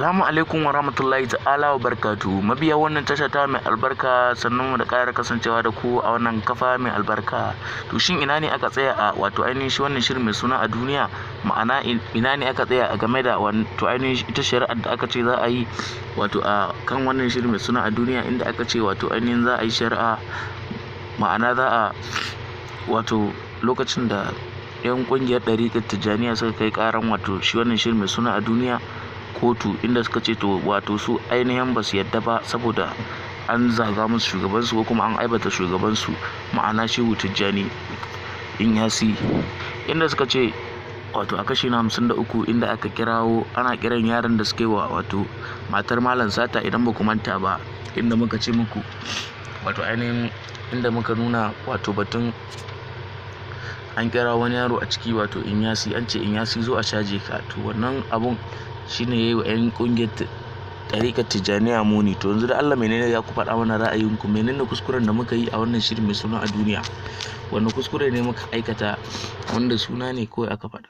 Salamu alaikum wa rahmatullahi ta'ala wa barkatu. Mabiya wannan tasha ta mai albarka, sannan mu da ƙara kasancewa da ku a wannan kafa mai albarka. To shin ina ne aka tsaya a wato ainihin shi wannan shirin mai suna a duniya? Ma'ana ina ne aka tsaya a game da wato ainihin ita shari'ar da aka ce za a yi wato a kan wannan shirin mai suna a duniya, inda aka ce wato ainihin za a yi shari'a, ma'ana za a wato lokacin da 'yan ƙungiyar ɗariƙar Tijjaniya suka kai ƙaran wato shi wannan shirin mai suna a duniya kotu, inda suka ce to wato su ainihin ba su yadda ba saboda an zaga musu shugabansu ko kuma an aibata shugabansu, ma'ana Shehu Tijjani Inyasi, inda suka ce wato a kashi na 53 inda aka kirawo ana kiran yaran da suke wa wato matar malam sata, idan ba ku manta ba, inda muka ce muku wato ainihin inda muka nuna wato batun an kira wani yaro a ciki wato Inyasi, an ce Inyasi zo a caje ka. To wannan abun shine yayi wa 'yan kungiyar ɗariƙar Tijjaniya muni. To yanzu da Allah menene ya ku faɗa mana ra'ayinku, menene kuskuren da muka yi a wannan shirin mai suna a duniya, wanda kuskure ne muka aikata wanda suna ne kawai aka faɗa.